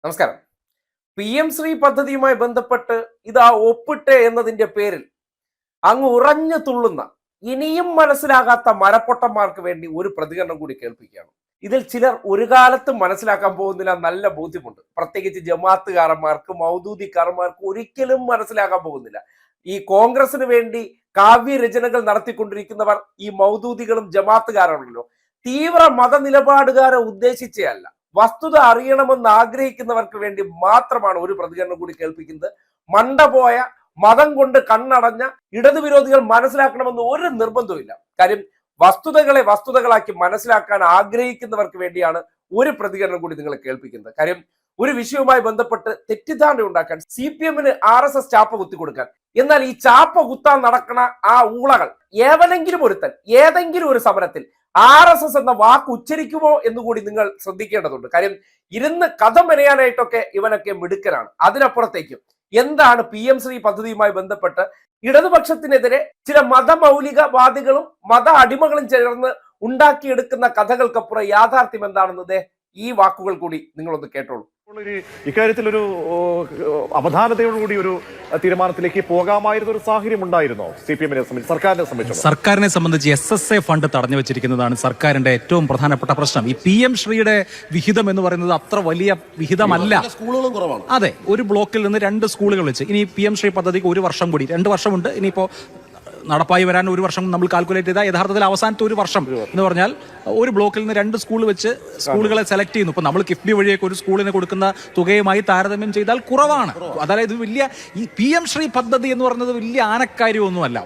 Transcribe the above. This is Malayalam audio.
നമസ്കാരം. PM-ശ്രീ പദ്ധതിയുമായി ബന്ധപ്പെട്ട് ഇതാ ഒപ്പിട്ട് എന്നതിന്റെ പേരിൽ അങ്ങ് ഉറഞ്ഞു തുള്ളുന്ന ഇനിയും മനസ്സിലാകാത്ത മരപ്പൊട്ടന്മാർക്ക് വേണ്ടി ഒരു പ്രതികരണം കൂടി കേൾപ്പിക്കുകയാണ്. ഇതിൽ ചിലർ ഒരു കാലത്തും മനസ്സിലാക്കാൻ പോകുന്നില്ല, നല്ല ബോധ്യമുണ്ട്. പ്രത്യേകിച്ച് ജമാഅത്തുകാരന്മാർക്ക്, മൗദൂദിക്കാരന്മാർക്ക് ഒരിക്കലും മനസ്സിലാക്കാൻ പോകുന്നില്ല. ഈ കോൺഗ്രസിന് വേണ്ടി കാവ്യരചനകൾ നടത്തിക്കൊണ്ടിരിക്കുന്നവർ ഈ മൗദൂദികളും ജമാഅത്തുകാരാണല്ലോ. തീവ്ര മതനിലപാടുകാരെ ഉദ്ദേശിച്ചല്ല, വസ്തുത അറിയണമെന്ന് ആഗ്രഹിക്കുന്നവർക്ക് വേണ്ടി മാത്രമാണ് ഒരു പ്രതികരണം കൂടി കേൾപ്പിക്കുന്നത്. മണ്ടപോയ, മതം കൊണ്ട് കണ്ണടഞ്ഞ ഇടതുവിരോധികൾ മനസ്സിലാക്കണമെന്ന് ഒരു നിർബന്ധവുമില്ല. കാര്യം വസ്തുതകളെ വസ്തുതകളാക്കി മനസ്സിലാക്കാൻ ആഗ്രഹിക്കുന്നവർക്ക് വേണ്ടിയാണ് ഒരു പ്രതികരണം കൂടി നിങ്ങളെ കേൾപ്പിക്കുന്നത്. കാര്യം ഒരു വിഷയവുമായി ബന്ധപ്പെട്ട് തെറ്റിദ്ധാരണ ഉണ്ടാക്കാൻ CPM-ന് RSS ചാപ്പ കുത്തി കൊടുക്കാൻ, എന്നാൽ ഈ ചാപ്പ കുത്താൻ നടക്കണ ആ ഊളകൾ ഏവനെങ്കിലും ഒരുത്തൻ ഏതെങ്കിലും ഒരു സമരത്തിൽ RSS എന്ന വാക്ക് ഉച്ചരിക്കുമോ എന്നുകൂടി നിങ്ങൾ ശ്രദ്ധിക്കേണ്ടതുണ്ട്. കാര്യം ഇരുന്ന് കഥ മെനയാനായിട്ടൊക്കെ ഇവനൊക്കെ മിടുക്കനാണ്. അതിനപ്പുറത്തേക്കും എന്താണ് PM-ശ്രീ പദ്ധതിയുമായി ബന്ധപ്പെട്ട് ഇടതുപക്ഷത്തിനെതിരെ ചില മതമൗലികവാദികളും മത അടിമകളും ചേർന്ന് ഉണ്ടാക്കിയെടുക്കുന്ന കഥകൾക്കപ്പുറം യാഥാർത്ഥ്യം എന്താണെന്നത് ഈ വാക്കുകൾ കൂടി നിങ്ങളൊന്ന് കേട്ടോളൂ. ഇക്കാര്യത്തിൽ ഒരു അവധാനതയോടുകൂടി ഒരു തീരുമാനത്തിലേക്ക് പോകാമായിരുന്ന ഒരു സാഹചര്യം ഉണ്ടായിരുന്നോ CPM-നെ സംബന്ധിച്ച്, സർക്കാരിനെ സംബന്ധിച്ച് SSA ഫണ്ട് തടഞ്ഞു വെച്ചിരിക്കുന്നതാണ് സർക്കാരിന്റെ ഏറ്റവും പ്രധാനപ്പെട്ട പ്രശ്നം. ഈ PM-ശ്രീയുടെ വിഹിതം എന്ന് പറയുന്നത് അത്ര വലിയ വിഹിതമല്ല. സ്കൂളുകളും കുറവാണ്. അതെ, ഒരു ബ്ലോക്കിൽ നിന്ന് 2 സ്കൂളുകൾ വെച്ച് ഇനി PM-ശ്രീ പദ്ധതിക്ക് 1 വർഷം കൂടി, 2 വർഷമുണ്ട്. ഇനിയിപ്പോ നടപ്പായി വരാൻ 1 വർഷം നമ്മൾ കാൽക്കുലേറ്റ് ചെയ്താൽ യഥാർത്ഥത്തിൽ അവസാനത്തെ 1 വർഷം എന്ന് പറഞ്ഞാൽ ഒരു ബ്ലോക്കിൽ നിന്ന് 2 സ്കൂൾ വെച്ച് സ്കൂളുകളെ സെലക്ട് ചെയ്യുന്നു. ഇപ്പൊ നമ്മൾ കിഫ്ബി വഴിയൊക്കെ ഒരു സ്കൂളിന് കൊടുക്കുന്ന തുകയുമായി താരതമ്യം ചെയ്താൽ കുറവാണ്. അതായത് വലിയ ഈ PM-ശ്രീ പദ്ധതി എന്ന് പറയുന്നത് വലിയ ആനക്കാര്യമൊന്നുമല്ല.